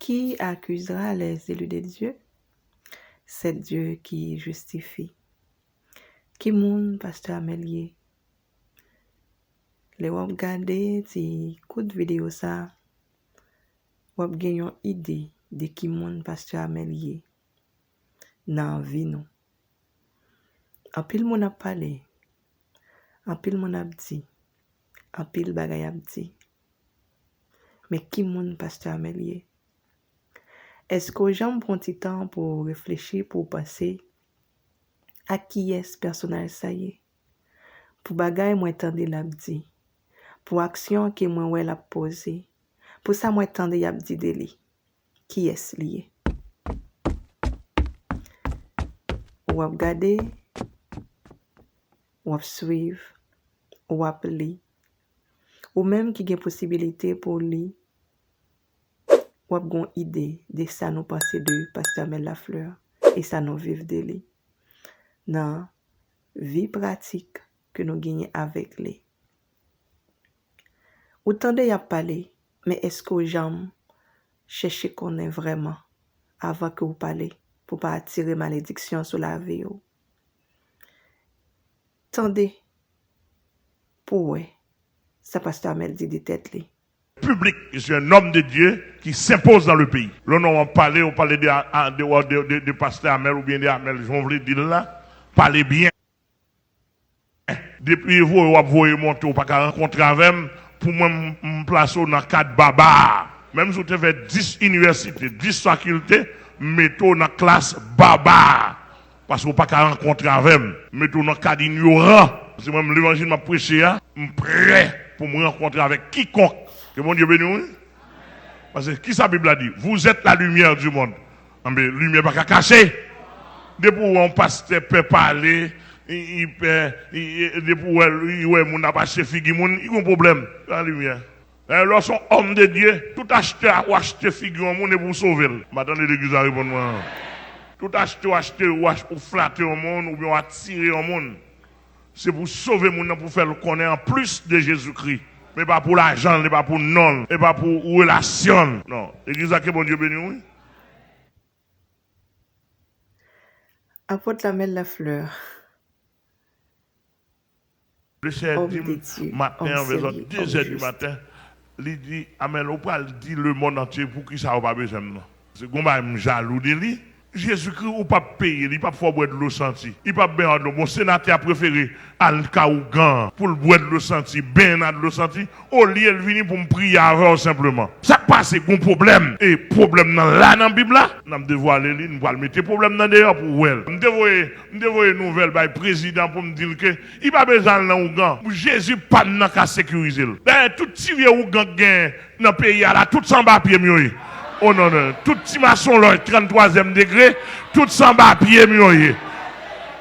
Qui accusera les élus de Dieu? C'est Dieu qui justifie. Qui moun pasteur Amélié? Les wap gade ti coup de vidéo ça, wap gen yon idée de qui moun pasteur Amélié nan vie nou. En pile moun ap pale, en pile moun ap di, en pile bagay ap di. Mais qui moun pasteur Amélié? Est-ce que j'en prends petit temps pour réfléchir, pour penser à qui est ce personnage ça y est? Pour bagay moi tande l'ap di, pour action que moi ouais l'a posé, pour ça moi tande y'ap di de li. Qui est ce lié? Ou ap gade, ou ap suivre, ou ap li, ou même qui gen possibilité pour li, ou ap gon idée de ça nous penser de pasteur Mel Lafleur et ça nous vivre de li. Nan vie pratique que nous gagnons avec lui. Autant de y a parlé, mais est-ce que j'aime chercher qu'on est vraiment avant que vous parlez pour pas attirer malédiction sur la vie? Tendez, pour ouais, ça pasteur Mel dit de tête li. Public, je suis un homme de Dieu qui s'impose dans le pays. Là, on parle de pasteur Amel ou bien de Amel, je voulais dire là, parlez bien. Depuis vous voyez monter, pas qu'à rencontrer avec moi, pour moi, me placer dans le cadre baba. Même si vous avez fait 10 universités, 10 facultés, mettez dans la classe baba. Parce que vous pas qu'à rencontrer avec moi, mettez dans le cadre ignorant. Si moi, l'évangile m'a prêché, je suis prêt pour me rencontrer avec quiconque. Que mon Dieu bénisse. Parce que qui sa Bible a dit? Vous êtes la lumière du monde. Mais lumière pas qu'à cacher. Depuis où on passe, peut parler, depuis où on n'a pas acheté figue, il y a un problème. La lumière. Lorsqu'on homme de Dieu, tout acheter ou acheter figue, on est pour sauver. Maintenant, l'église a répondu. Tout acheter ou pour flatter au monde ou bien attirer au monde. C'est pour sauver le monde, pour faire le connaître en plus de Jésus-Christ. Mais pas pour l'argent, mais pas pour non, mais pas pour relation. Non. L'église a que bon Dieu béni, oui. Apôtre Mel Lafleur. Le cher dit, matin, vers 2 heures du matin, il dit, Amel, on peut dire le monde entier pour qui ça n'a pas besoin. C'est comme ça, je suis jaloux de lui. Jésus-Christ, ou pas payer, il pas faut boire de l'eau senti. Il pas bien de l'eau. Mon sénateur préféré, Al-Kaougan, pour le boire de l'eau senti, ben de l'eau senti, au lieu de venir pour me prier avant simplement. Ça passe, c'est un problème. Et problème dans la Bible là, nous devons aller, nous allons mettre problème dans dehors pour elle. Nous devons une nouvelle par le président pour me dire que il pas besoin de l'Ougan. Jésus pas n'a qu'à sécuriser. Tout tiré Ougan gain dans le pays là, tout sans papier mieux. Oh non, non, tout petit maçon là, 33e degré, tout sans papier mieux.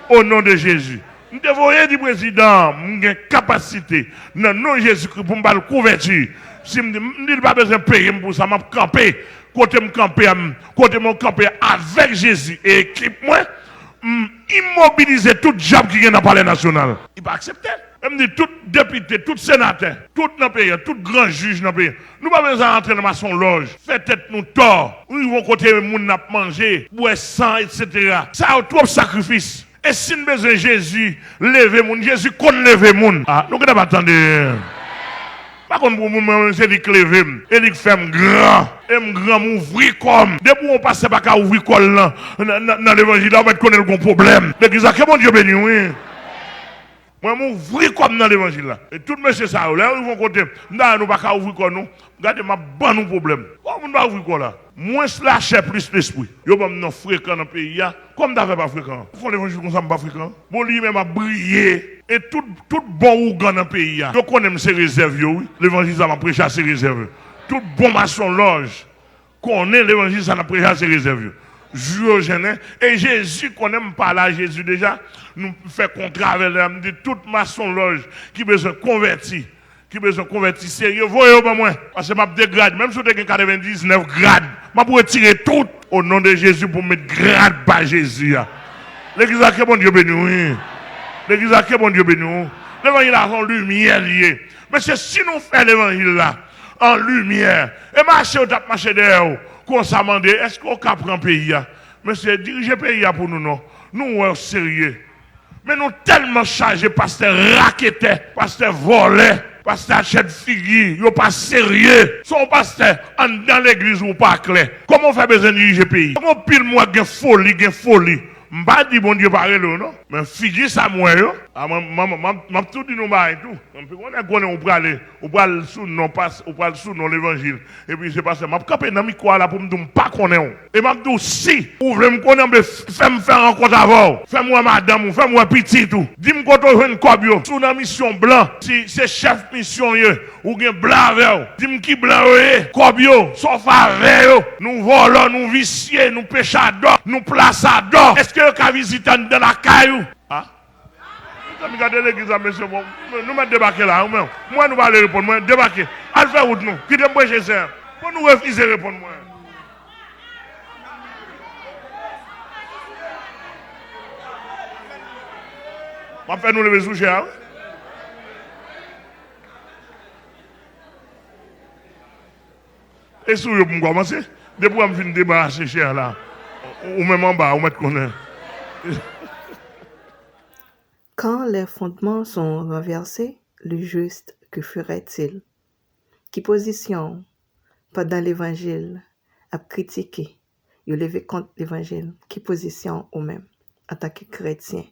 Au nom de Jésus. Nous devons dire président, nous avons capacité, non, non Jésus-Christ, pour me couverture. Si je ne pas besoin de payer pour ça, je vais camper, côté mon camper avec Jésus et équipe moi, immobiliser tout job qui est dans le palais national. Il va accepter. Même dit tout député, tout sénateur, tout dans le pays, tout grand juge dans le pays. Nous pas besoin d'entrer dans son loge. Faites tête nous tort. Nous vont côté moun n'a manger, boire sang, etc. Ça a trop de sacrifice. Et si nous besoin de Jésus, lever moun, Jésus qu'on lever moun. Ah, nous n'avons pas attendre. Par contre, pour moi, c'est lui qui lève, et lui qui fait grand, et grand m'ouvrir comme. Depuis on passe pas qu'à ouvrir comme dans l'évangile, on va connaître le problème. L'église a que mon Dieu béni, oui. Moi, m'ouvrir comme dans l'évangile là. Et tout monsieur ça, là, ils vont côté, nous pas qu'à ouvrir comme nous. Regardez, ma bonne problème. Comment on va ouvrir comme là? Moins lâcher plus l'esprit. Yo pas non fréquent dans le pays là, comme d'avait pas fréquent. Font l'évangile comme ça pas fréquent. Bon lui même a brillé et tout bon ougan dans le pays là. Yo connaît ses réserves oui. L'évangile ça m'a prêché à ses réserves. Tout bon maçon loge connaît l'évangile ça m'a prêché à ses réserves. Et Jésus connaît me parler à Jésus déjà, nous fait contrat avec lui, dit toute maçon loge qui besoin convertir. Qui besoin convertir sérieux, voyez pas moi. Parce que m'a dégrade, même si vous avez 99 grades, m'a pour retirer tout au nom de Jésus pour mettre grade par Jésus. L'église a que bon Dieu béni. L'église a que bon Dieu béni. L'évangile a en lumière lié. Mais c'est si nous faisons l'évangile là, en lumière, et marcher ou tape marcher derrière, qu'on s'est demandé, est-ce qu'on peut prendre le pays? Monsieur, diriger le pays pour nous, non. Nous, on est sérieux. Mais nous tellement chargés, pasteur raquettait, pasteur volait, pasteur achète figure, ils pas sérieux. Son pasteur, dans l'église ou pas clair. Comment on fait besoin de diriger le pays? Comment pile moi, gen folie. M'pas dit bon Dieu parle non, mais figure ça moi yo. M'a tout dit nous ba et tout. On peut aller, on peut sous non passe, on peut sous non l'évangile. Et puis c'est pas ça, m'a camper dans micro là pour me dire pas connaître. Et m'a dit si ou voulez me connaître fais me faire rencontre avant. Fais-moi madame ou fais-moi petit tout. Dis-moi quand on veut une cobio sous la mission blanc, si c'est chef mission yo ou gen blanc avec. Dis-moi qui blanc yo, cobio, sauf avec nous volons, nous vicieux, nous péchadors, nous plaçadors. Est-ce que vous avez visité dans la caillou? Ah? Vous avez regardé l'église, monsieur. Nous mettons débarquer là. Moi, nous allons répondre. Moi, débarquer. Allez faire route, nous. Qui t'aime chez ça? Pour nous refuser répondre. Moi. On va faire nous lever sous cher. Et si vous commencer, depuis que je viens débarrasser cher là, ou même en bas, ou mettre qu'on. Quand les fondements sont renversés, le juste, que ferait-il? Qui position pendant l'évangile à critiquer, il levé contre l'évangile, qui position ou même en tant que chrétien?